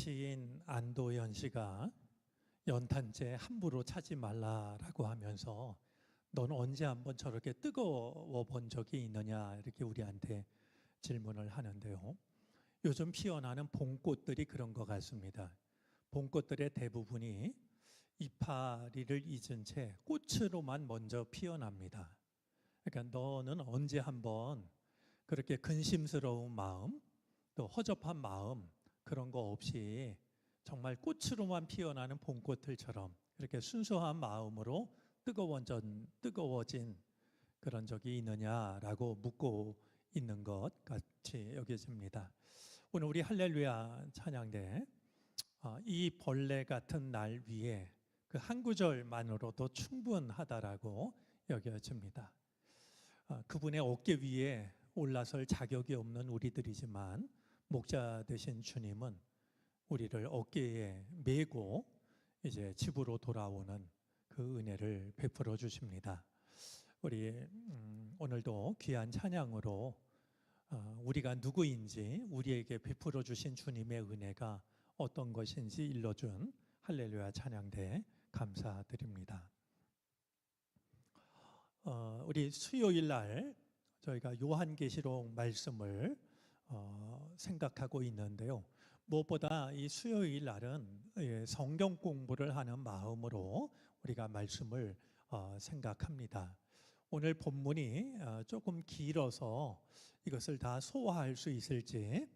시인 안도현 씨가 연탄재 함부로 차지 말라라고 하면서 넌 언제 한번 저렇게 뜨거워 본 적이 있느냐 이렇게 우리한테 질문을 하는데요. 요즘 피어나는 봄꽃들이 그런 것 같습니다. 봄꽃들의 대부분이 이파리를 잊은 채 꽃으로만 먼저 피어납니다. 그러니까 너는 언제 한번 그렇게 근심스러운 마음, 또 허접한 마음 그런 거 없이 정말 꽃으로만 피어나는 봄꽃들처럼 그렇게 순수한 마음으로 뜨거워진 그런 적이 있느냐라고 묻고 있는 것 같이 여겨집니다. 오늘 우리 할렐루야 찬양대 이 벌레 같은 날 위에 그 한 구절만으로도 충분하다라고 여겨집니다. 그분의 어깨 위에 올라설 자격이 없는 우리들이지만 목자 되신 주님은 우리를 어깨에 메고 이제 집으로 돌아오는 그 은혜를 베풀어 주십니다. 우리 오늘도 귀한 찬양으로 우리가 누구인지 우리에게 베풀어 주신 주님의 은혜가 어떤 것인지 일러준 할렐루야 찬양대 감사드립니다. 우리 수요일 날 저희가 요한계시록 말씀을 생각하고 있는데요. 무엇보다 이 수요일 날은 성경 공부를 하는 마음으로 우리가 말씀을 생각합니다. 오늘 본문이 조금 길어서 이것을 다 소화할 수 있을지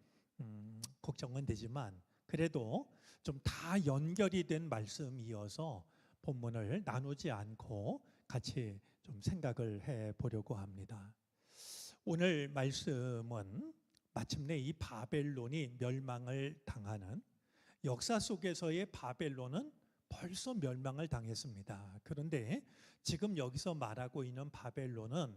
걱정은 되지만 그래도 좀 다 연결이 된 말씀이어서 본문을 나누지 않고 같이 좀 생각을 해 보려고 합니다. 오늘 말씀은 마침내 이 바벨론이 멸망을 당하는 역사 속에서의 바벨론은 벌써 멸망을 당했습니다. 그런데 지금 여기서 말하고 있는 바벨론은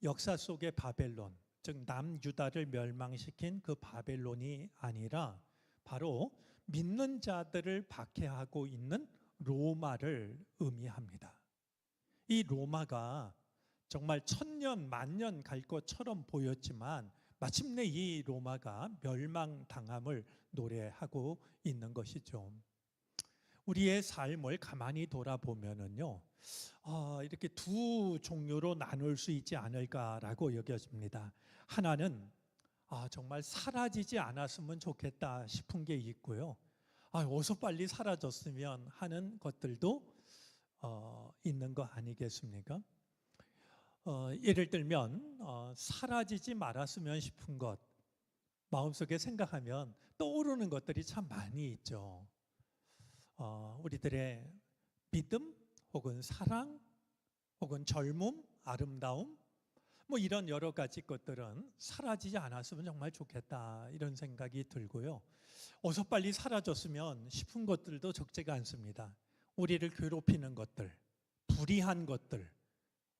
역사 속의 바벨론, 즉 남유다를 멸망시킨 그 바벨론이 아니라 바로 믿는 자들을 박해하고 있는 로마를 의미합니다. 이 로마가 정말 1000년, 만년 갈 것처럼 보였지만 마침내 이 로마가 멸망당함을 노래하고 있는 것이죠. 우리의 삶을 가만히 돌아보면은요, 이렇게 두 종류로 나눌 수 있지 않을까라고 여겨집니다. 하나는 정말 사라지지 않았으면 좋겠다 싶은 게 있고요. 어서 빨리 사라졌으면 하는 것들도 있는 거 아니겠습니까? 예를 들면 사라지지 말았으면 싶은 것 마음속에 생각하면 떠오르는 것들이 참 많이 있죠. 우리들의 믿음 혹은 사랑 혹은 젊음, 아름다움 뭐 이런 여러 가지 것들은 사라지지 않았으면 정말 좋겠다 이런 생각이 들고요. 어서 빨리 사라졌으면 싶은 것들도 적지가 않습니다. 우리를 괴롭히는 것들, 불의한 것들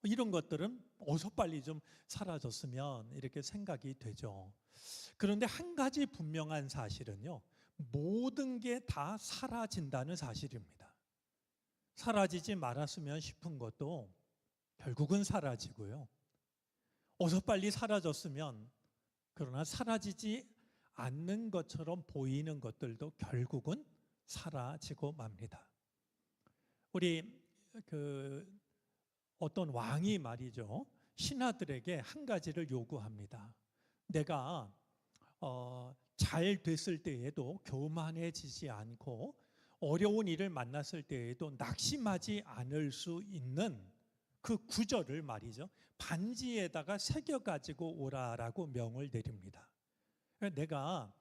이런 것들은 어서 빨리 좀 사라졌으면 이렇게 생각이 되죠. 그런데 한 가지 분명한 사실은요, 모든 게 다 사라진다는 사실입니다. 사라지지 말았으면 싶은 것도 결국은 사라지고요. 어서 빨리 사라졌으면 그러나 사라지지 않는 것처럼 보이는 것들도 결국은 사라지고 맙니다. 우리 어떤 왕이 말이죠, 신하들에게 한 가지를 요구합니다. 내가 잘 됐을 때에도 교만해지지 않고 어려운 일을 만났을 때에도 낙심하지 않을 수 있는 그 구절을 말이죠, 반지에다가 새겨가지고 오라라고 명을 내립니다. 내가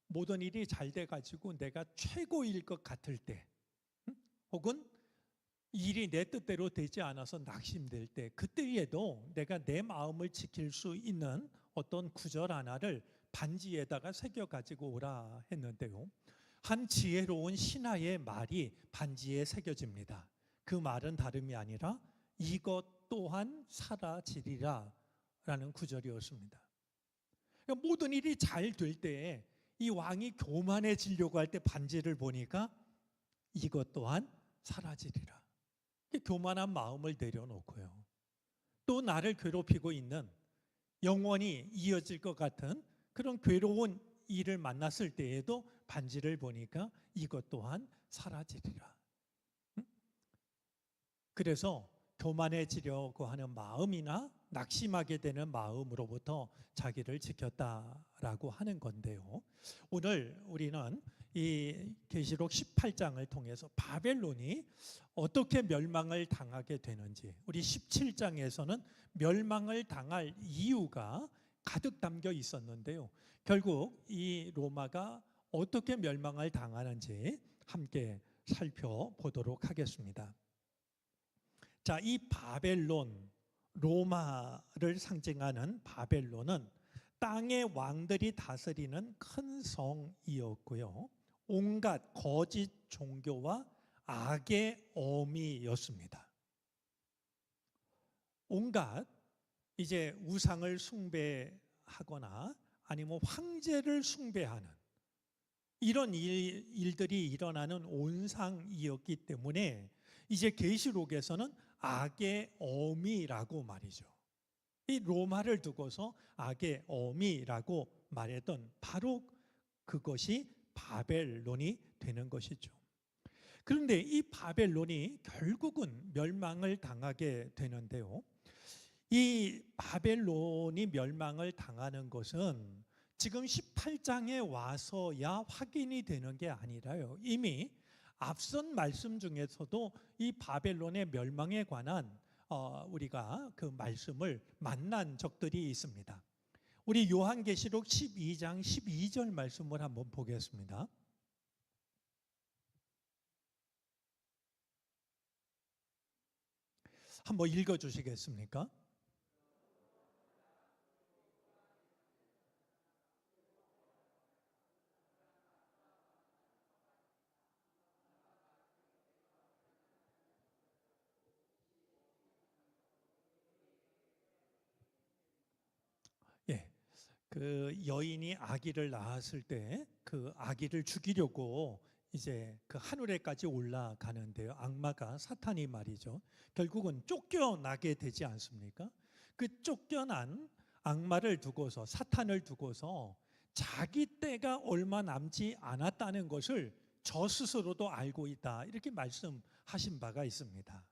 모든 일이 잘 돼가지고 내가 최고일 것 같을 때 혹은 일이 내 뜻대로 되지 않아서 낙심될 때 그때에도 내가 내 마음을 지킬 수 있는 어떤 구절 하나를 반지에다가 새겨가지고 오라 했는데요, 한 지혜로운 신하의 말이 반지에 새겨집니다. 그 말은 다름이 아니라 이것 또한 사라지리라 라는 구절이었습니다. 그러니까 모든 일이 잘 될 때 이 왕이 교만해지려고 할 때 반지를 보니까 이것 또한 사라지리라. 교만한 마음을 내려놓고요, 또 나를 괴롭히고 있는 영원히 이어질 것 같은 그런 괴로운 이를 만났을 때에도 반지를 보니까 이것 또한 사라지리라. 그래서 교만해지려고 하는 마음이나 낙심하게 되는 마음으로부터 자기를 지켰다라고 하는 건데요. 오늘 우리는 이 계시록 18장을 통해서 바벨론이 어떻게 멸망을 당하게 되는지, 우리 17장에서는 멸망을 당할 이유가 가득 담겨 있었는데요. 결국 이 로마가 어떻게 멸망을 당하는지 함께 살펴보도록 하겠습니다. 자, 이 바벨론, 로마를 상징하는 바벨론은 땅의 왕들이 다스리는 큰 성이었고요. 온갖 거짓 종교와 악의 어미였습니다. 온갖 이제 우상을 숭배하거나 아니면 황제를 숭배하는 이런 일들이 일어나는 온상이었기 때문에 이제 계시록에서는 악의 어미라고 말이죠. 이 로마를 두고서 악의 어미라고 말했던 바로 그것이 바벨론이 되는 것이죠. 그런데 이 바벨론이 결국은 멸망을 당하게 되는데요. 이 바벨론이 멸망을 당하는 것은 지금 18장에 와서야 확인이 되는 게 아니라요. 이미 앞선 말씀 중에서도 이 바벨론의 멸망에 관한 우리가 그 말씀을 만난 적들이 있습니다. 우리 요한계시록 12장 12절 말씀을 한번 보겠습니다. 한번 읽어 주시겠습니까? 예. 그 여인이 아기를 낳았을 때 그 아기를 죽이려고 이제 그 하늘에까지 올라가는데요. 악마가 사탄이 말이죠. 결국은 쫓겨나게 되지 않습니까? 그 쫓겨난 악마를 두고서 사탄을 두고서 자기 때가 얼마 남지 않았다는 것을 저 스스로도 알고 있다. 이렇게 말씀하신 바가 있습니다.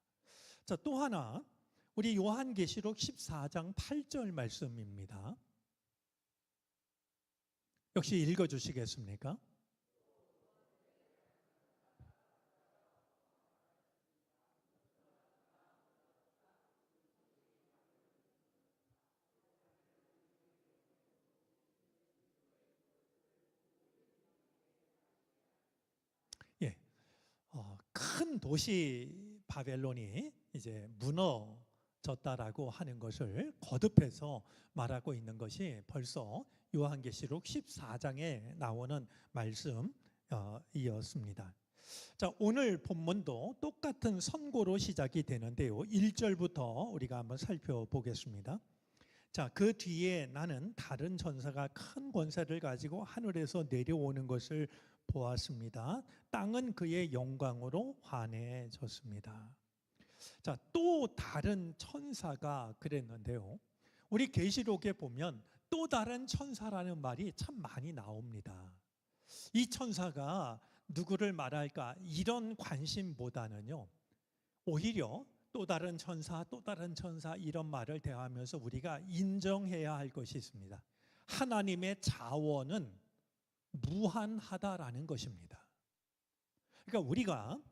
자, 또 하나 우리 요한계시록 14장 8절 말씀입니다. 역시 읽어 주시겠습니까? 예. 큰 도시 바벨론이 이제 무너졌다라고 하는 것을 거듭해서 말하고 있는 것이 벌써 요한계시록 14장에 나오는 말씀이었습니다. 자, 오늘 본문도 똑같은 선고로 시작이 되는데요. 1절부터 우리가 한번 살펴보겠습니다. 자, 그 뒤에 나는 다른 천사가 큰 권세를 가지고 하늘에서 내려오는 것을 보았습니다. 땅은 그의 영광으로 환해졌습니다. 자, 또 다른 천사가 그랬는데요. 우리 계시록에 보면 또 다른 천사라는 말이 참 많이 나옵니다. 이 천사가 누구를 말할까 이런 관심보다는요. 오히려 또 다른 천사, 또 다른 천사 이런 말을 대하면서 우리가 인정해야 할 것이 있습니다. 하나님의 자원은 무한하다라는 것입니다. 그러니까 우리가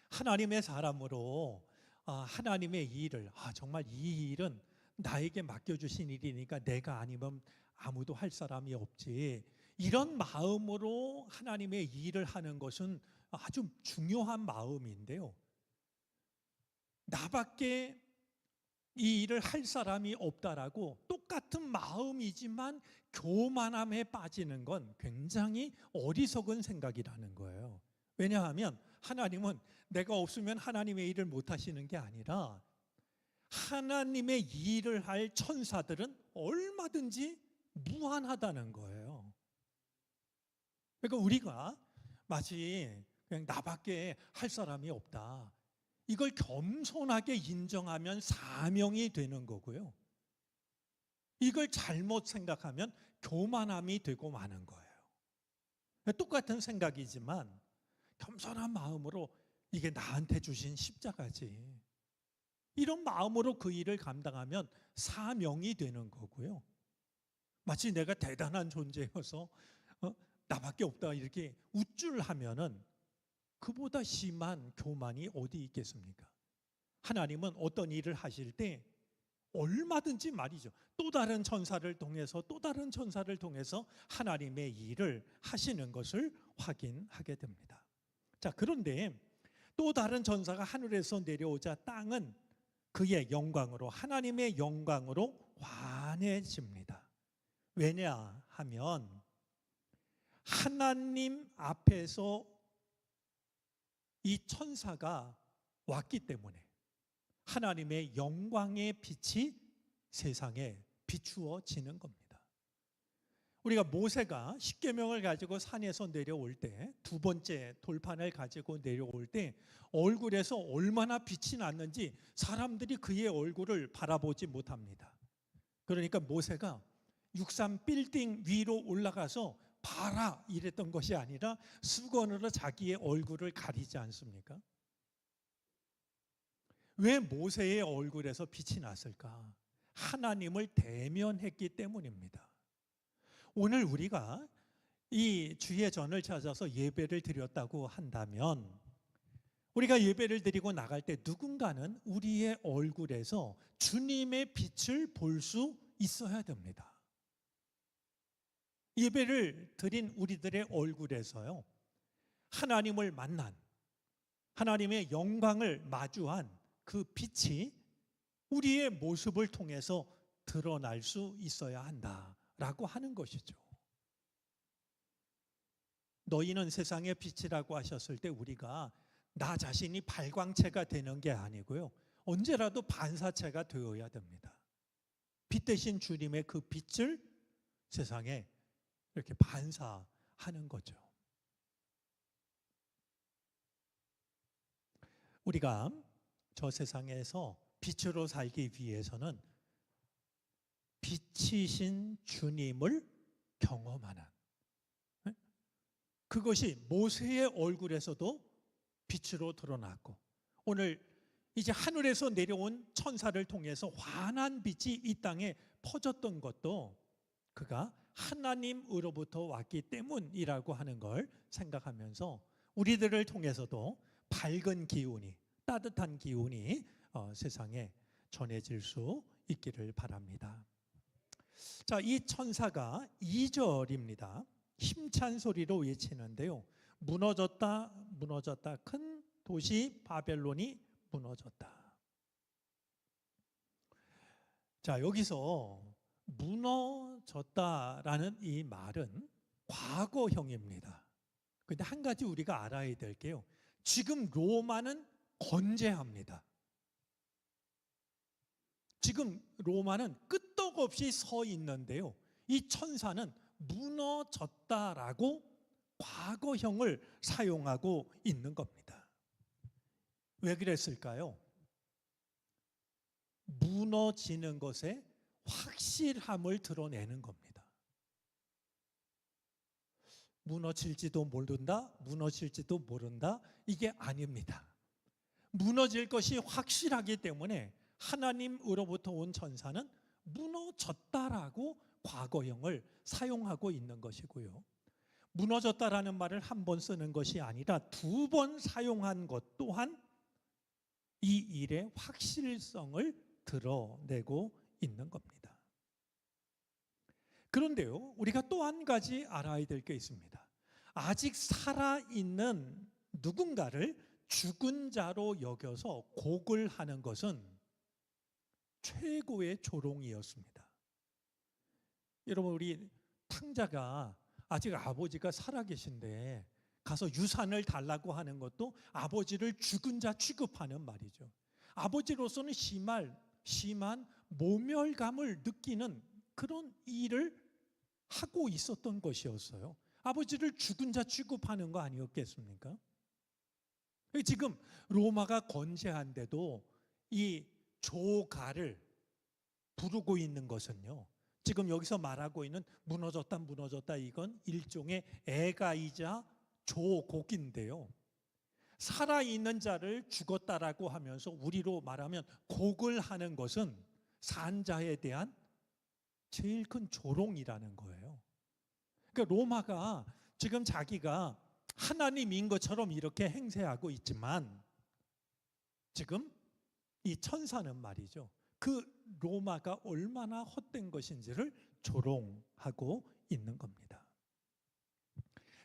하나님의 사람으로 하나님의 일을 정말 이 일은 나에게 맡겨주신 일이니까 내가 아니면 아무도 할 사람이 없지, 이런 마음으로 하나님의 일을 하는 것은 아주 중요한 마음인데요. 나밖에 이 일을 할 사람이 없다라고 똑같은 마음이지만 교만함에 빠지는 건 굉장히 어리석은 생각이라는 거예요. 왜냐하면 하나님은 내가 없으면 하나님의 일을 못 하시는 게 아니라 하나님의 일을 할 천사들은 얼마든지 무한하다는 거예요. 그러니까 우리가 마치 그냥 나밖에 할 사람이 없다, 이걸 겸손하게 인정하면 사명이 되는 거고요. 이걸 잘못 생각하면 교만함이 되고 마는 거예요. 똑같은 생각이지만 겸손한 마음으로 이게 나한테 주신 십자가지. 이런 마음으로 그 일을 감당하면 사명이 되는 거고요. 마치 내가 대단한 존재여서 나밖에 없다 이렇게 우쭐하면은 그보다 심한 교만이 어디 있겠습니까? 하나님은 어떤 일을 하실 때 얼마든지 말이죠. 또 다른 천사를 통해서 또 다른 천사를 통해서 하나님의 일을 하시는 것을 확인하게 됩니다. 자, 그런데 또 다른 천사가 하늘에서 내려오자 땅은 그의 영광으로, 하나님의 영광으로 환해집니다. 왜냐하면 하나님 앞에서 이 천사가 왔기 때문에 하나님의 영광의 빛이 세상에 비추어지는 겁니다. 우리가 모세가 십계명을 가지고 산에서 내려올 때, 두 번째 돌판을 가지고 내려올 때 얼굴에서 얼마나 빛이 났는지 사람들이 그의 얼굴을 바라보지 못합니다. 그러니까 모세가 63 빌딩 위로 올라가서 봐라 이랬던 것이 아니라 수건으로 자기의 얼굴을 가리지 않습니까? 왜 모세의 얼굴에서 빛이 났을까? 하나님을 대면했기 때문입니다. 오늘 우리가 이 주의 전을 찾아서 예배를 드렸다고 한다면 우리가 예배를 드리고 나갈 때 누군가는 우리의 얼굴에서 주님의 빛을 볼 수 있어야 됩니다. 예배를 드린 우리들의 얼굴에서요, 하나님을 만난, 하나님의 영광을 마주한 그 빛이 우리의 모습을 통해서 드러날 수 있어야 한다라고 하는 것이죠. 너희는 세상의 빛이라고 하셨을 때 우리가 나 자신이 발광체가 되는 게 아니고요, 언제라도 반사체가 되어야 됩니다. 빛 대신 주님의 그 빛을 세상에 이렇게 반사하는 거죠. 우리가 저 세상에서 빛으로 살기 위해서는 빛이신 주님을 경험하는, 그것이 모세의 얼굴에서도 빛으로 드러났고 오늘 이제 하늘에서 내려온 천사를 통해서 환한 빛이 이 땅에 퍼졌던 것도 그가 하나님으로부터 왔기 때문이라고 하는 걸 생각하면서 우리들을 통해서도 밝은 기운이, 따뜻한 기운이 세상에 전해질 수 있기를 바랍니다. 자, 이 천사가 2절입니다. 힘찬 소리로 외치는데요. 무너졌다, 무너졌다. 큰 도시 바벨론이 무너졌다. 자, 여기서 무너졌다라는 이 말은 과거형입니다. 그런데 한 가지 우리가 알아야 될 게요, 지금 로마는 건재합니다. 지금 로마는 끄떡없이 서 있는데요, 이 천사는 무너졌다라고 과거형을 사용하고 있는 겁니다. 왜 그랬을까요? 무너지는 것에 확실함을 드러내는 겁니다. 무너질지도 모른다, 무너질지도 모른다, 이게 아닙니다. 무너질 것이 확실하기 때문에 하나님으로부터 온 천사는 무너졌다라고 과거형을 사용하고 있는 것이고요. 무너졌다라는 말을 한 번 쓰는 것이 아니라 2번 사용한 것 또한 이 일의 확실성을 드러내고 있는 겁니다. 그런데요, 우리가 또 한 가지 알아야 될 게 있습니다. 아직 살아있는 누군가를 죽은 자로 여겨서 곡을 하는 것은 최고의 조롱이었습니다. 여러분, 우리 탕자가 아직 아버지가 살아계신데 가서 유산을 달라고 하는 것도 아버지를 죽은 자 취급하는 말이죠. 아버지로서는 심한 모멸감을 느끼는 그런 일을 하고 있었던 것이었어요. 아버지를 죽은 자 취급하는 거 아니었겠습니까? 지금 로마가 건재한데도 이 조가를 부르고 있는 것은요, 지금 여기서 말하고 있는 무너졌다 이건 일종의 애가이자 조곡인데요. 살아있는 자를 죽었다라고 하면서 우리로 말하면 곡을 하는 것은 산 자에 대한 제일 큰 조롱이라는 거예요. 그러니까 로마가 지금 자기가 하나님인 것처럼 이렇게 행세하고 있지만 지금 이 천사는 말이죠. 그 로마가 얼마나 헛된 것인지를 조롱하고 있는 겁니다.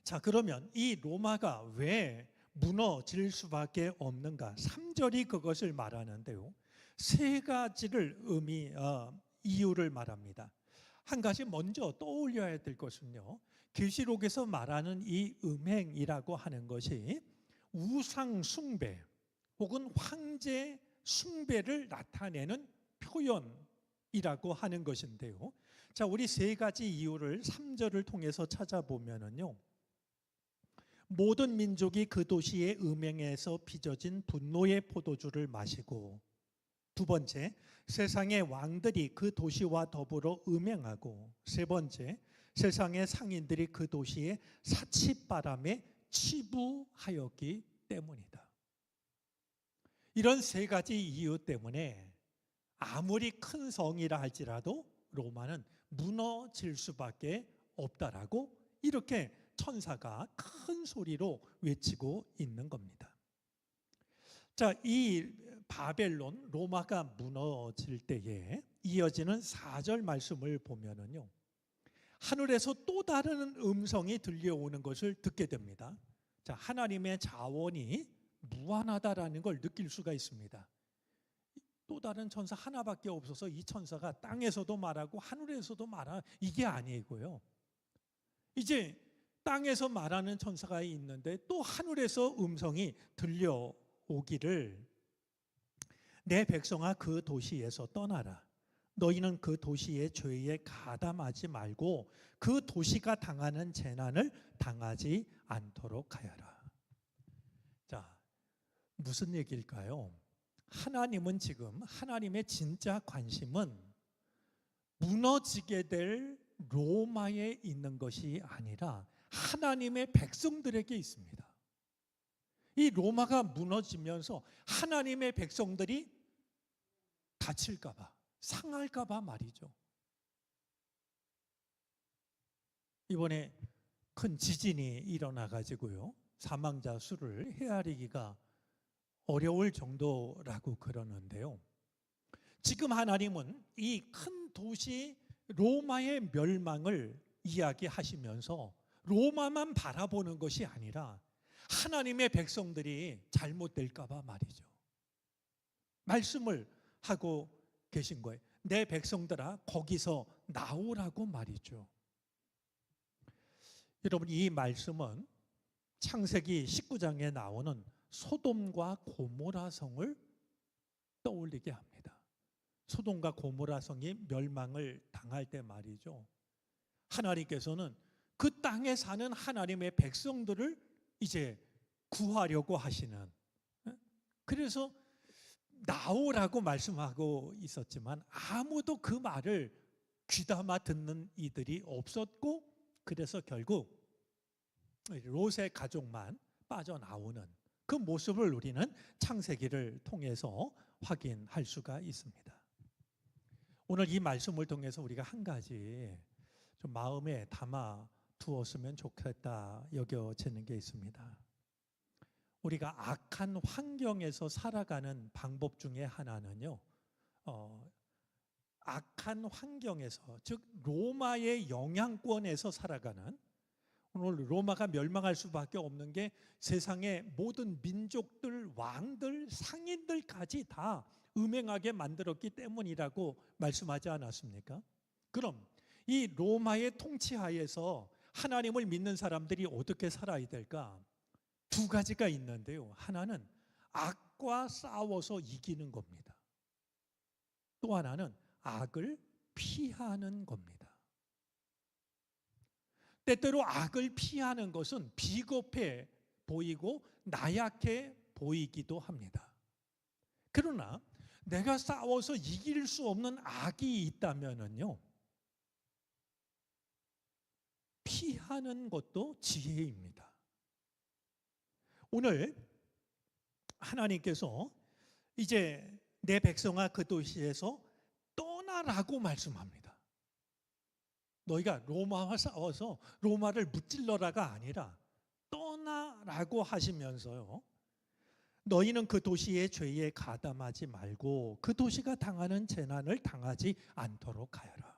자, 그러면 이 로마가 왜 무너질 수밖에 없는가? 3절이 그것을 말하는데요. 세 가지를 이유를 말합니다. 한 가지 먼저 떠올려야 될 것은요. 계시록에서 말하는 이 음행이라고 하는 것이 우상 숭배 혹은 황제 숭배를 나타내는 표현이라고 하는 것인데요. 자, 우리 세 가지 이유를 3절을 통해서 찾아보면은요. 모든 민족이 그 도시의 음행에서 빚어진 분노의 포도주를 마시고, 두 번째, 세상의 왕들이 그 도시와 더불어 음행하고, 세 번째, 세상의 상인들이 그 도시의 사치바람에 치부하였기 때문이다. 이런 세 가지 이유 때문에 아무리 큰 성이라 할지라도 로마는 무너질 수밖에 없다라고 이렇게 천사가 큰 소리로 외치고 있는 겁니다. 자, 이 바벨론, 로마가 무너질 때에 이어지는 4절 말씀을 보면은요. 하늘에서 또 다른 음성이 들려오는 것을 듣게 됩니다. 자, 하나님의 자원이 무한하다라는 걸 느낄 수가 있습니다. 또 다른 천사 하나밖에 없어서 이 천사가 땅에서도 말하고 하늘에서도 말하고 이게 아니고요. 이제 땅에서 말하는 천사가 있는데 또 하늘에서 음성이 들려오기를 내 백성아 그 도시에서 떠나라. 너희는 그 도시의 죄에 가담하지 말고 그 도시가 당하는 재난을 당하지 않도록 하여라. 자, 무슨 얘기일까요? 하나님은 지금 하나님의 진짜 관심은 무너지게 될 로마에 있는 것이 아니라 하나님의 백성들에게 있습니다. 이 로마가 무너지면서 하나님의 백성들이 다칠까 봐, 상할까 봐 말이죠. 이번에 큰 지진이 일어나 가지고요. 사망자 수를 헤아리기가 어려울 정도라고 그러는데요. 지금 하나님은 이 큰 도시 로마의 멸망을 이야기하시면서 로마만 바라보는 것이 아니라 하나님의 백성들이 잘못될까 봐 말이죠. 말씀을 하고 계신 거예요. 내 백성들아 거기서 나오라고 말이죠. 여러분, 이 말씀은 창세기 19장에 나오는 소돔과 고모라 성을 떠올리게 합니다. 소돔과 고모라 성이 멸망을 당할 때 말이죠. 하나님께서는 그 땅에 사는 하나님의 백성들을 이제 구하려고 하시는, 그래서 나오라고 말씀하고 있었지만 아무도 그 말을 귀담아 듣는 이들이 없었고, 그래서 결국 롯의 가족만 빠져나오는 그 모습을 우리는 창세기를 통해서 확인할 수가 있습니다. 오늘 이 말씀을 통해서 우리가 한 가지 좀 마음에 담아 두었으면 좋겠다 여겨지는 게 있습니다. 우리가 악한 환경에서 살아가는 방법 중에 하나는요, 악한 환경에서, 즉 로마의 영향권에서 살아가는, 오늘 로마가 멸망할 수밖에 없는 게 세상의 모든 민족들, 왕들, 상인들까지 다 음행하게 만들었기 때문이라고 말씀하지 않았습니까? 그럼 이 로마의 통치하에서 하나님을 믿는 사람들이 어떻게 살아야 될까? 두 가지가 있는데요. 하나는 악과 싸워서 이기는 겁니다. 또 하나는 악을 피하는 겁니다. 때때로 악을 피하는 것은 비겁해 보이고 나약해 보이기도 합니다. 그러나 내가 싸워서 이길 수 없는 악이 있다면은요, 피하는 것도 지혜입니다. 오늘 하나님께서 이제 내 백성아 그 도시에서 떠나라고 말씀합니다. 너희가 로마와 싸워서 로마를 무찔러라가 아니라 떠나라고 하시면서요, 너희는 그 도시의 죄에 가담하지 말고 그 도시가 당하는 재난을 당하지 않도록 하여라.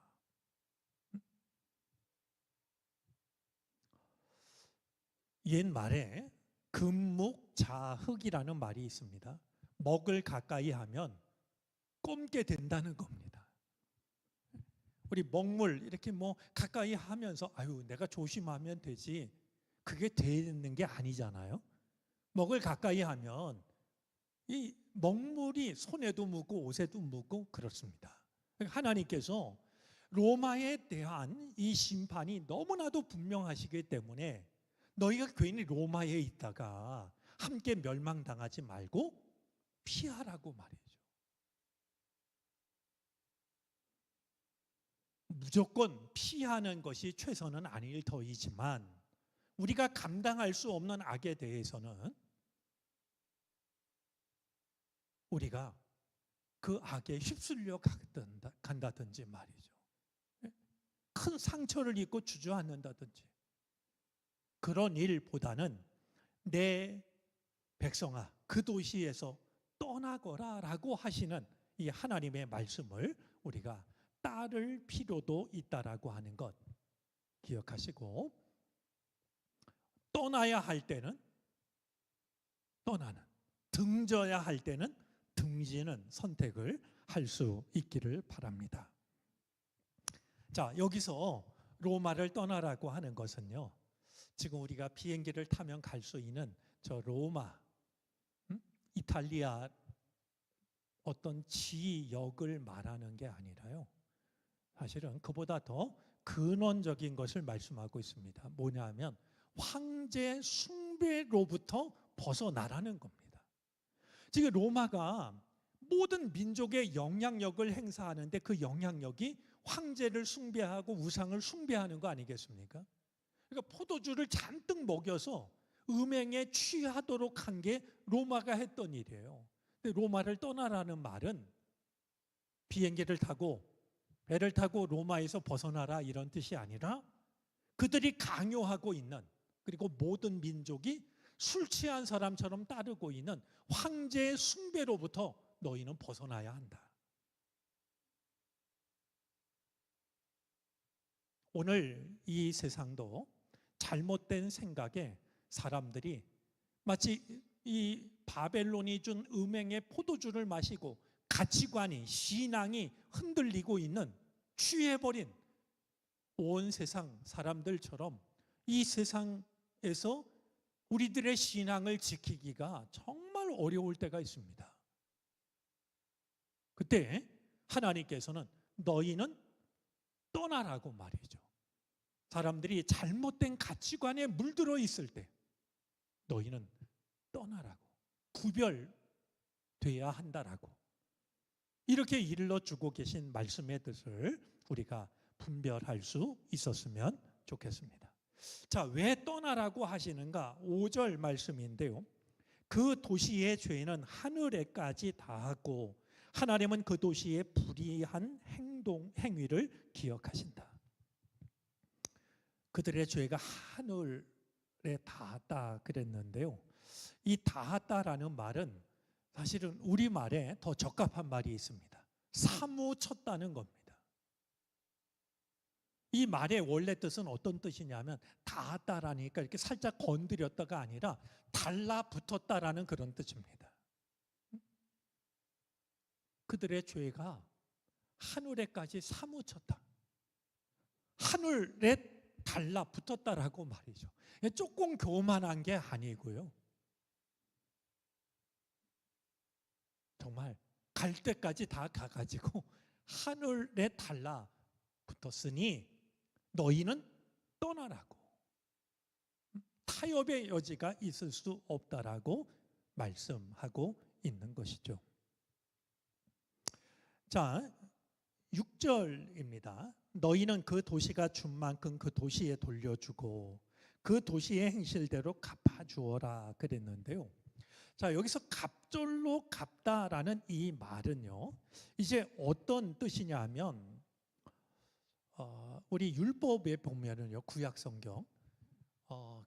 옛말에 금묵자흑이라는 말이 있습니다. 먹을 가까이 하면 껌게 된다는 겁니다. 우리 먹물 이렇게 뭐 가까이 하면서 아유 내가 조심하면 되지, 그게 되는 게 아니잖아요. 먹을 가까이 하면 이 먹물이 손에도 묻고 옷에도 묻고 그렇습니다. 하나님께서 로마에 대한 이 심판이 너무나도 분명하시기 때문에 너희가 괜히 로마에 있다가 함께 멸망당하지 말고 피하라고 말이죠. 무조건 피하는 것이 최선은 아닐 터이지만 우리가 감당할 수 없는 악에 대해서는 우리가 그 악에 휩쓸려 간다든지 말이죠. 큰 상처를 입고 주저앉는다든지 그런 일보다는 내 백성아 그 도시에서 떠나거라 라고 하시는 이 하나님의 말씀을 우리가 따를 필요도 있다라고 하는 것 기억하시고, 떠나야 할 때는 떠나는, 등져야 할 때는 등지는 선택을 할 수 있기를 바랍니다. 자, 여기서 로마를 떠나라고 하는 것은요, 지금 우리가 비행기를 타면 갈 수 있는 저 로마, 이탈리아 어떤 지역을 말하는 게 아니라요, 사실은 그보다 더 근원적인 것을 말씀하고 있습니다. 뭐냐면 황제 숭배로부터 벗어나라는 겁니다. 지금 로마가 모든 민족의 영향력을 행사하는데 그 영향력이 황제를 숭배하고 우상을 숭배하는 거 아니겠습니까? 그러니까 포도주를 잔뜩 먹여서 음행에 취하도록 한 게 로마가 했던 일이에요. 근데 로마를 떠나라는 말은 비행기를 타고 배를 타고 로마에서 벗어나라 이런 뜻이 아니라 그들이 강요하고 있는, 그리고 모든 민족이 술 취한 사람처럼 따르고 있는 황제의 숭배로부터 너희는 벗어나야 한다. 오늘 이 세상도 잘못된 생각에 사람들이 마치 이 바벨론이 준 음행의 포도주를 마시고 가치관이, 신앙이 흔들리고 있는, 취해버린 온 세상 사람들처럼 이 세상에서 우리들의 신앙을 지키기가 정말 어려울 때가 있습니다. 그때 하나님께서는 너희는 떠나라고 말이죠. 사람들이 잘못된 가치관에 물들어 있을 때 너희는 떠나라고, 구별돼야 한다라고, 이렇게 일러주고 계신 말씀의 뜻을 우리가 분별할 수 있었으면 좋겠습니다. 자, 왜 떠나라고 하시는가? 5절 말씀인데요, 그 도시의 죄는 하늘에까지 닿았고 하나님은 그 도시의 불의한 행위를 기억하신다. 그들의 죄가 하늘에 닿았다 그랬는데요, 이 닿았다라는 말은 사실은 우리말에 더 적합한 말이 있습니다. 사무쳤다는 겁니다. 이 말의 원래 뜻은 어떤 뜻이냐면 닿았다라니까 이렇게 살짝 건드렸다가 아니라 달라붙었다라는 그런 뜻입니다. 그들의 죄가 하늘에까지 사무쳤다, 하늘에 달라붙었다라고 말이죠. 조금 교만한 게 아니고요, 정말 갈 때까지 다 가가지고 하늘에 달라붙었으니 너희는 떠나라고, 타협의 여지가 있을 수 없다라고 말씀하고 있는 것이죠. 자, 6절입니다. 너희는 그 도시가 준 만큼 그 도시에 돌려주고 그 도시의 행실대로 갚아주어라 그랬는데요. 자, 여기서 갑절로 갚다라는 이 말은요, 이제 어떤 뜻이냐 하면 우리 율법에 보면은요, 구약 성경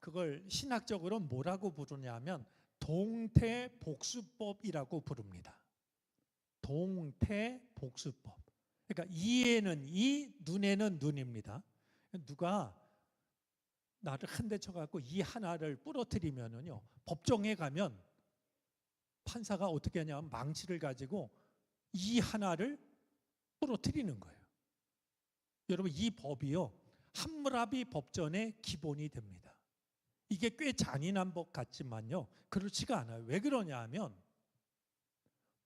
그걸 신학적으로 뭐라고 부르냐면 동태복수법이라고 부릅니다. 동태복수법. 그러니까 이에는 이, 눈에는 눈입니다. 누가 나를 한 대 쳐갖고 이 하나를 부러뜨리면은요, 법정에 가면 판사가 어떻게 하냐면 망치를 가지고 이 하나를 부러뜨리는 거예요. 여러분, 이 법이요, 함무라비 법전의 기본이 됩니다. 이게 꽤 잔인한 법 같지만요, 그렇지가 않아요. 왜 그러냐 하면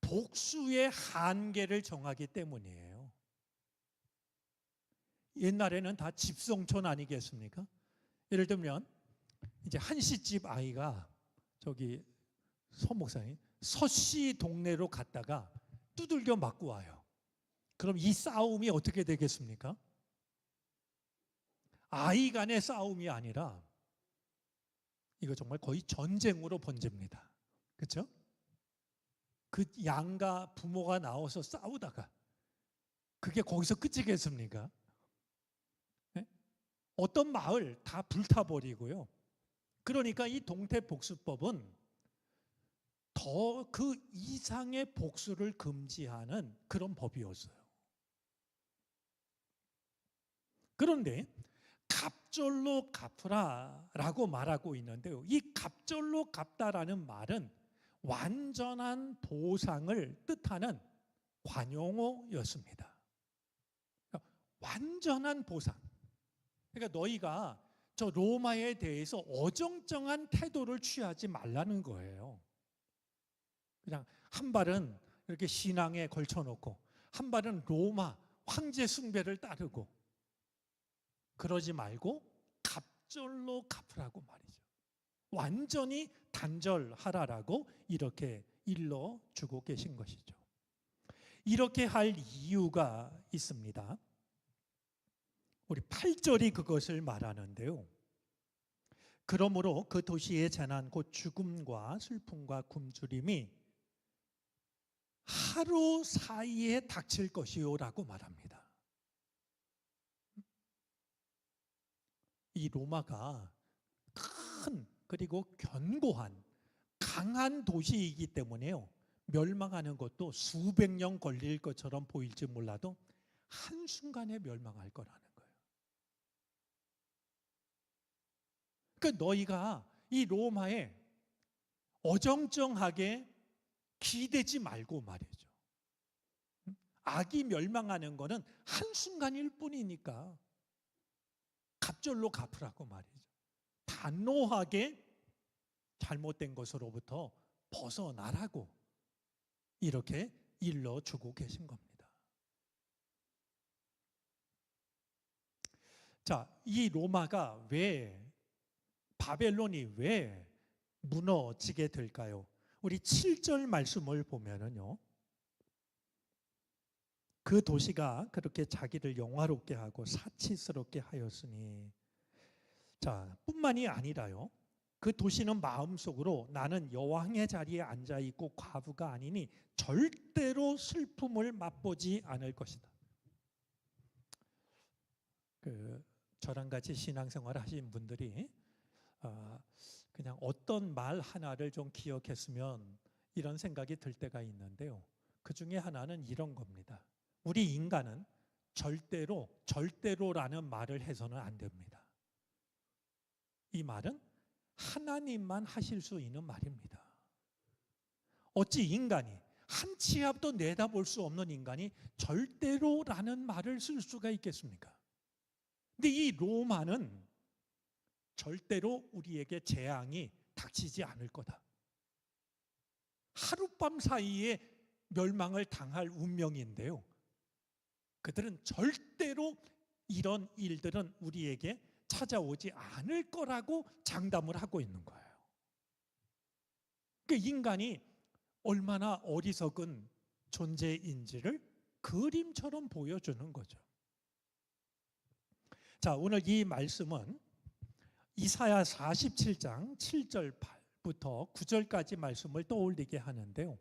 복수의 한계를 정하기 때문이에요. 옛날에는 다 집성촌 아니겠습니까? 예를 들면 이제 한시집 아이가 저기 서 목사님 서씨 동네로 갔다가 두들겨 맞고 와요. 그럼 이 싸움이 어떻게 되겠습니까? 아이 간의 싸움이 아니라 이거 정말 거의 전쟁으로 번집니다. 그렇죠? 그 양가 부모가 나와서 싸우다가 그게 거기서 끝이겠습니까? 네? 어떤 마을 다 불타버리고요. 그러니까 이 동태복수법은 더 그 이상의 복수를 금지하는 그런 법이었어요. 그런데 갑절로 갚으라라고 말하고 있는데요, 이 갑절로 갚다라는 말은 완전한 보상을 뜻하는 관용어였습니다. 그러니까 완전한 보상. 그러니까 너희가 저 로마에 대해서 어정쩡한 태도를 취하지 말라는 거예요. 그냥 한 발은 이렇게 신앙에 걸쳐놓고 한 발은 로마 황제 숭배를 따르고 그러지 말고 갑절로 갚으라고 말이죠. 완전히 단절하라라고 이렇게 일러주고 계신 것이죠. 이렇게 할 이유가 있습니다. 우리 8절이 그것을 말하는데요. 그러므로 그 도시의 재난 곧 죽음과 슬픔과 굶주림이 하루 사이에 닥칠 것이요라고 말합니다. 이 로마가 큰 그리고 견고한 강한 도시이기 때문에요, 멸망하는 것도 수백 년 걸릴 것처럼 보일지 몰라도 한순간에 멸망할 거라는 거예요. 그러니까 너희가 이 로마에 어정쩡하게 기대지 말고 말이죠. 악이 멸망하는 거는 한순간일 뿐이니까 갑절로 갚으라고 말이죠. 단호하게 잘못된 것으로부터 벗어나라고 이렇게 일러주고 계신 겁니다. 자, 이 로마가 바벨론이 왜 무너지게 될까요? 우리 7절 말씀을 보면은요, 그 도시가 그렇게 자기를 영화롭게 하고 사치스럽게 하였으니, 자, 뿐만이 아니라요, 그 도시는 마음속으로 나는 여왕의 자리에 앉아 있고 과부가 아니니 절대로 슬픔을 맛보지 않을 것이다. 저랑 같이 신앙생활 하신 분들이 그냥 어떤 말 하나를 좀 기억했으면 이런 생각이 들 때가 있는데요, 그 중에 하나는 이런 겁니다. 우리 인간은 절대로라는 말을 해서는 안 됩니다. 이 말은 하나님만 하실 수 있는 말입니다. 어찌 인간이 한 치 앞도 내다볼 수 없는 인간이 절대로라는 말을 쓸 수가 있겠습니까? 근데 이 로마는 절대로 우리에게 재앙이 닥치지 않을 거다. 하룻밤 사이에 멸망을 당할 운명인데요, 그들은 절대로 이런 일들은 우리에게 찾아오지 않을 거라고 장담을 하고 있는 거예요. 그 인간이 얼마나 어리석은 존재인지를 그림처럼 보여주는 거죠. 자, 오늘 이 말씀은 이사야 47장 7절부터 9절까지 말씀을 떠올리게 하는데요.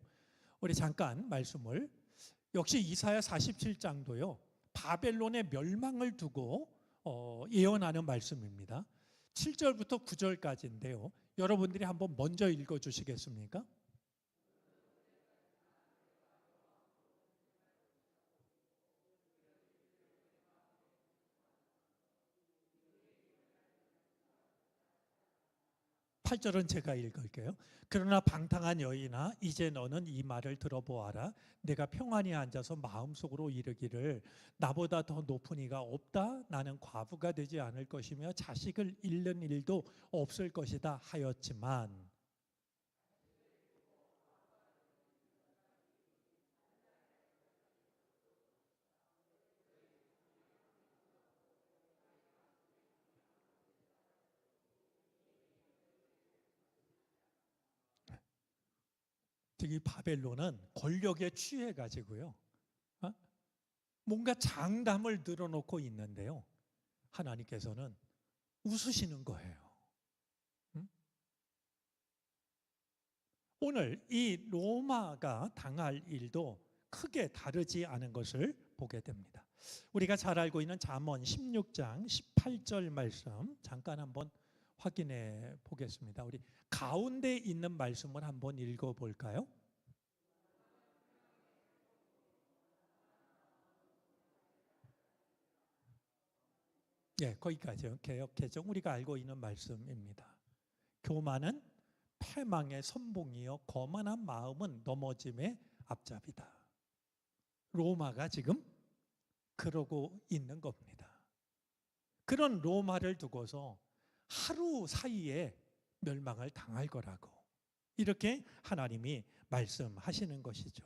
우리 잠깐 말씀을, 역시 이사야 47장도요 바벨론의 멸망을 두고 예언하는 말씀입니다. 7절부터 9절까지인데요. 여러분들이 한번 먼저 읽어 주시겠습니까? 팔절은 제가 읽을게요. 그러나 방탕한 여인아, 이제 너는 이 말을 들어보아라. 내가 평안히 앉아서 마음속으로 이르기를 나보다 더 높은 이가 없다. 나는 과부가 되지 않을 것이며 자식을 잃는 일도 없을 것이다 하였지만, 특히 바벨론은 권력에 취해 가지고요 뭔가 장담을 늘어놓고 있는데요, 하나님께서는 웃으시는 거예요. 오늘 이 로마가 당할 일도 크게 다르지 않은 것을 보게 됩니다. 우리가 잘 알고 있는 잠언 16장 18절 말씀 잠깐 한번 확인해 보겠습니다. 우리 가운데 있는 말씀을 한번 읽어 볼까요? 예, 거기까지요. 개역 개정 우리가 알고 있는 말씀입니다. 교만은 패망의 선봉이요 거만한 마음은 넘어짐의 앞잡이다. 로마가 지금 그러고 있는 겁니다. 그런 로마를 두고서 하루 사이에 멸망을 당할 거라고 이렇게 하나님이 말씀하시는 것이죠.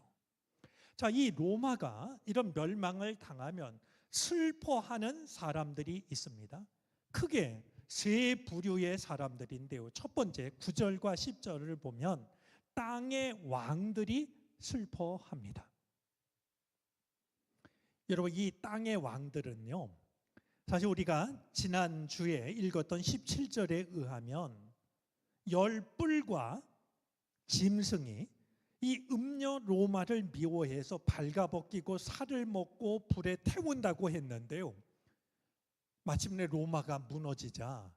자, 이 로마가 이런 멸망을 당하면 슬퍼하는 사람들이 있습니다. 크게 세 부류의 사람들인데요. 첫 번째 9절과 10절을 보면 땅의 왕들이 슬퍼합니다. 여러분, 이 땅의 왕들은요, 사실 우리가 지난주에 읽었던 17절에 의하면 열뿔과 짐승이 이 음녀 로마를 미워해서 발가벗기고 살을 먹고 불에 태운다고 했는데요, 마침내 로마가 무너지자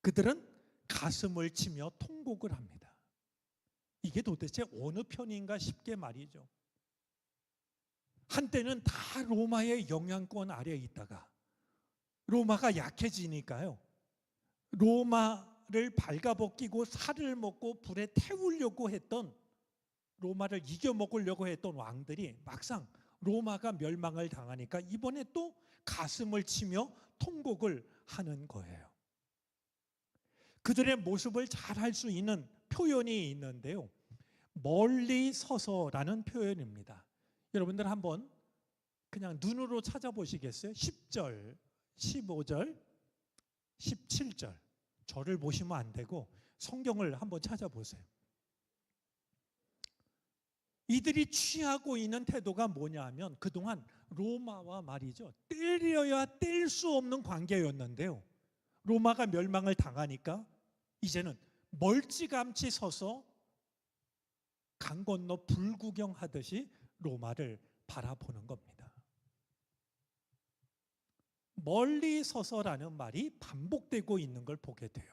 그들은 가슴을 치며 통곡을 합니다. 이게 도대체 어느 편인가 싶게 말이죠. 한때는 다 로마의 영향권 아래에 있다가 로마가 약해지니까요, 로마를 발가벗기고 살을 먹고 불에 태우려고 했던, 로마를 이겨먹으려고 했던 왕들이 막상 로마가 멸망을 당하니까 이번에 또 가슴을 치며 통곡을 하는 거예요. 그들의 모습을 잘 알 수 있는 표현이 있는데요, 멀리 서서라는 표현입니다. 여러분들 한번 그냥 눈으로 찾아보시겠어요? 10절, 15절, 17절. 저를 보시면 안 되고 성경을 한번 찾아보세요. 이들이 취하고 있는 태도가 뭐냐 하면 그동안 로마와 말이죠, 때려야 뗄 수 없는 관계였는데요, 로마가 멸망을 당하니까 이제는 멀찌감치 서서 강 건너 불구경하듯이 로마를 바라보는 겁니다. 멀리 서서라는 말이 반복되고 있는 걸 보게 돼요.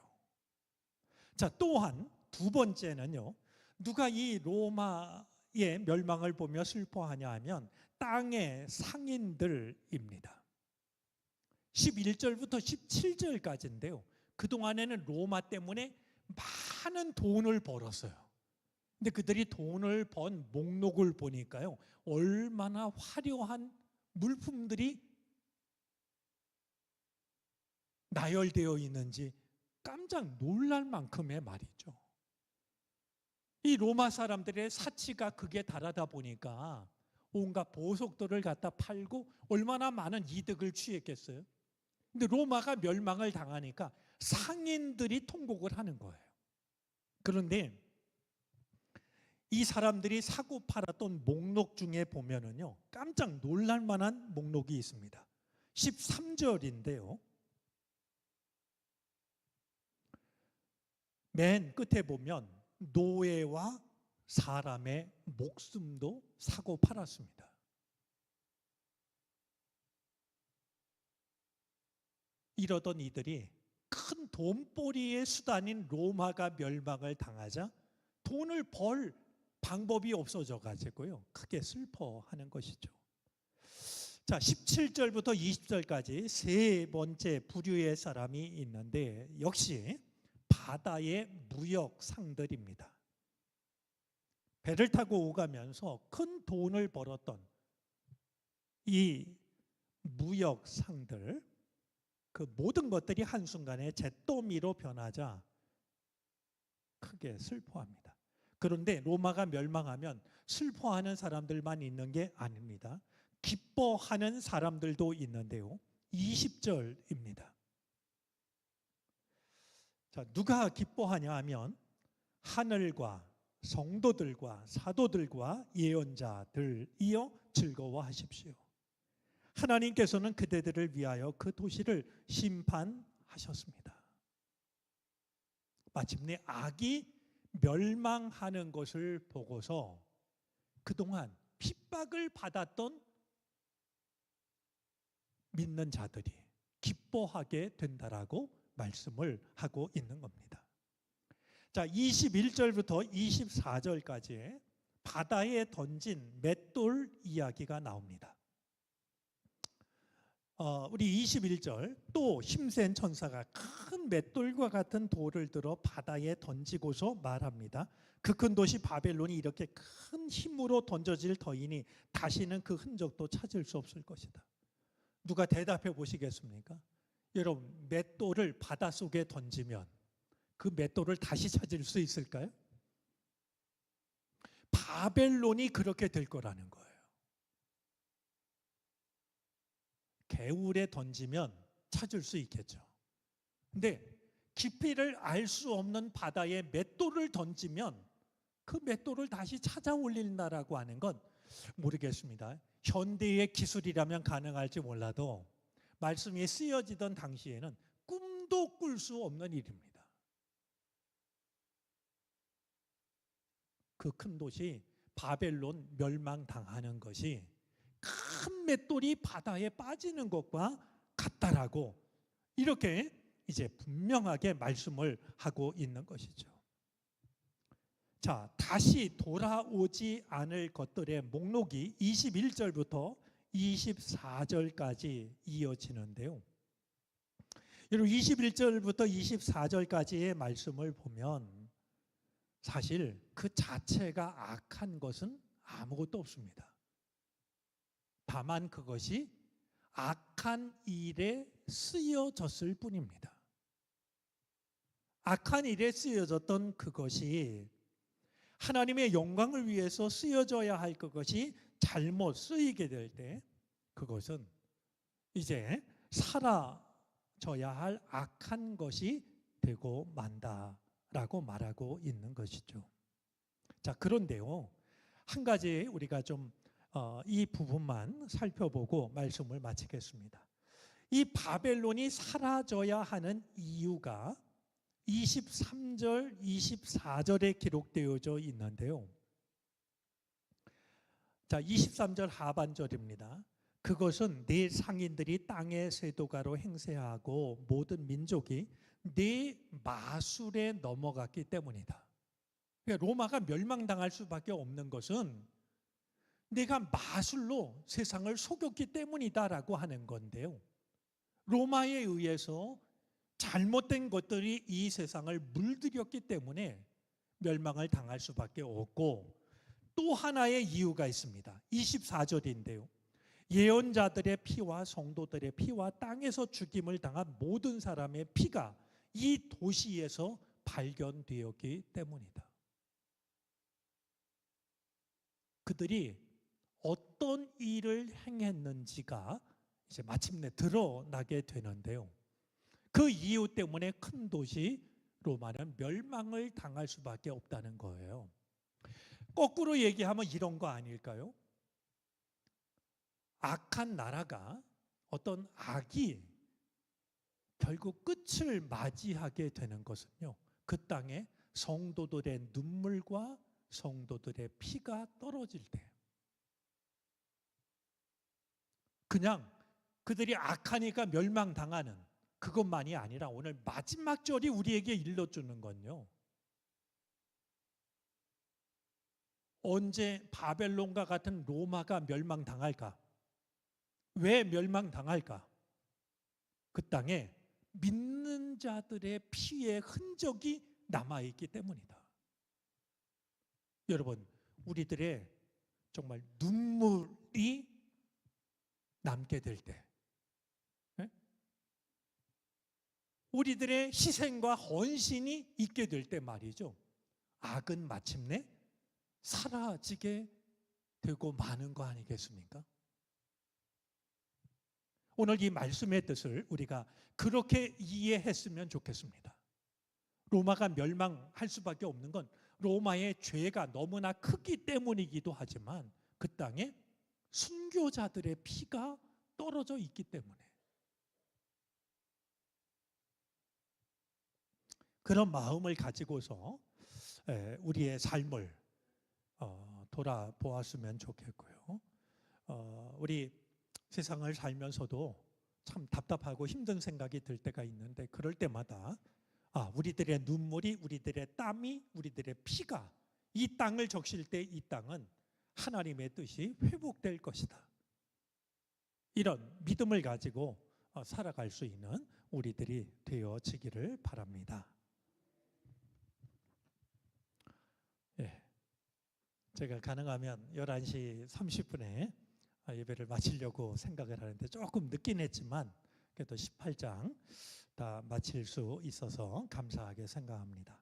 자, 또한 두 번째는요, 누가 이 로마의 멸망을 보며 슬퍼하냐 하면 땅의 상인들입니다. 11절부터 17절까지인데요, 그동안에는 로마 때문에 많은 돈을 벌었어요. 근데 그들이 돈을 번 목록을 보니까요, 얼마나 화려한 물품들이 나열되어 있는지 깜짝 놀랄 만큼의 말이죠. 이 로마 사람들의 사치가 극에 달하다 보니까 온갖 보석들을 갖다 팔고 얼마나 많은 이득을 취했겠어요. 근데 로마가 멸망을 당하니까 상인들이 통곡을 하는 거예요. 그런데 이 사람들이 사고 팔았던 목록 중에 보면은요, 깜짝 놀랄 만한 목록이 있습니다. 13절인데요. 맨 끝에 보면 노예와 사람의 목숨도 사고 팔았습니다. 이러던 이들이 큰 돈벌이의 수단인 로마가 멸망을 당하자 돈을 벌 방법이 없어져 가지고요. 크게 슬퍼하는 것이죠. 자, 17절부터 20절까지 세 번째 부류의 사람이 있는데 역시 바다의 무역 상들입니다. 배를 타고 오가면서 큰 돈을 벌었던 이 무역 상들, 그 모든 것들이 한순간에 잿더미로 변하자 크게 슬퍼합니다. 그런데 로마가 멸망하면 슬퍼하는 사람들만 있는 게 아닙니다. 기뻐하는 사람들도 있는데요. 20절입니다. 자, 누가 기뻐하냐 하면 하늘과 성도들과 사도들과 예언자들이여 즐거워하십시오. 하나님께서는 그대들을 위하여 그 도시를 심판하셨습니다. 마침내 악이 멸망하는 것을 보고서 그동안 핍박을 받았던 믿는 자들이 기뻐하게 된다라고 말씀을 하고 있는 겁니다. 자, 21절부터 24절까지 바다에 던진 맷돌 이야기가 나옵니다. 우리 21절, 또 힘센 천사가 큰 맷돌과 같은 돌을 들어 바다에 던지고서 말합니다. 그 큰 도시 바벨론이 이렇게 큰 힘으로 던져질 터이니 다시는 그 흔적도 찾을 수 없을 것이다. 누가 대답해 보시겠습니까? 여러분, 맷돌을 바닷속에 던지면 그 맷돌을 다시 찾을 수 있을까요? 바벨론이 그렇게 될 거라는 거예요. 개울에 던지면 찾을 수 있겠죠. 근데 깊이를 알 수 없는 바다에 맷돌을 던지면 그 맷돌을 다시 찾아 올린다라고 하는 건 모르겠습니다. 현대의 기술이라면 가능할지 몰라도 말씀이 쓰여지던 당시에는 꿈도 꿀 수 없는 일입니다. 그 큰 도시 바벨론 멸망당하는 것이 큰 맷돌이 바다에 빠지는 것과 같다라고 이렇게 이제 분명하게 말씀을 하고 있는 것이죠. 자, 다시 돌아오지 않을 것들의 목록이 21절부터 24절까지 이어지는데요. 여러분, 21절부터 24절까지의 말씀을 보면 사실 그 자체가 악한 것은 아무것도 없습니다. 다만 그것이 악한 일에 쓰여졌을 뿐입니다. 악한 일에 쓰여졌던 그것이 하나님의 영광을 위해서 쓰여져야 할 그것이 잘못 쓰이게 될 때 그것은 이제 사라져야 할 악한 것이 되고 만다라고 말하고 있는 것이죠. 자, 그런데요, 한 가지 우리가 좀 이 부분만 살펴보고 말씀을 마치겠습니다. 이 바벨론이 사라져야 하는 이유가 23절, 24절에 기록되어져 있는데요. 자, 23절 하반절입니다. 그것은 네 상인들이 땅의 세도가로 행세하고 모든 민족이 네 마술에 넘어갔기 때문이다. 그러니까 로마가 멸망당할 수밖에 없는 것은 내가 마술로 세상을 속였기 때문이다라고 하는 건데요. 로마에 의해서 잘못된 것들이 이 세상을 물들였기 때문에 멸망을 당할 수밖에 없고, 또 하나의 이유가 있습니다. 24절인데요. 예언자들의 피와 성도들의 피와 땅에서 죽임을 당한 모든 사람의 피가 이 도시에서 발견되었기 때문이다. 그들이 어떤 일을 행했는지가 이제 마침내 드러나게 되는데요. 그 이유 때문에 큰 도시 로마는 멸망을 당할 수밖에 없다는 거예요. 거꾸로 얘기하면 이런 거 아닐까요? 악한 나라가, 어떤 악이 결국 끝을 맞이하게 되는 것은요, 그 땅에 성도들의 눈물과 성도들의 피가 떨어질 때, 그냥 그들이 악하니까 멸망당하는 그것만이 아니라 오늘 마지막 절이 우리에게 일러주는 건요, 언제 바벨론과 같은 로마가 멸망당할까? 왜 멸망당할까? 그 땅에 믿는 자들의 피의 흔적이 남아있기 때문이다. 여러분, 우리들의 정말 눈물이 남게 될 때, 우리들의 희생과 헌신이 있게 될 때 말이죠, 악은 마침내 사라지게 되고 마는 거 아니겠습니까? 오늘 이 말씀의 뜻을 우리가 그렇게 이해했으면 좋겠습니다. 로마가 멸망할 수밖에 없는 건 로마의 죄가 너무나 크기 때문이기도 하지만 그 땅에 순교자들의 피가 떨어져 있기 때문에, 그런 마음을 가지고서 우리의 삶을 돌아보았으면 좋겠고요. 우리 세상을 살면서도 참 답답하고 힘든 생각이 들 때가 있는데, 그럴 때마다 우리들의 눈물이, 우리들의 땀이, 우리들의 피가 이 땅을 적실 때 이 땅은 하나님의 뜻이 회복될 것이다, 이런 믿음을 가지고 살아갈 수 있는 우리들이 되어지기를 바랍니다. 제가 가능하면 11시 30분에 예배를 마치려고 생각을 하는데 조금 늦긴 했지만 그래도 18장 다 마칠 수 있어서 감사하게 생각합니다.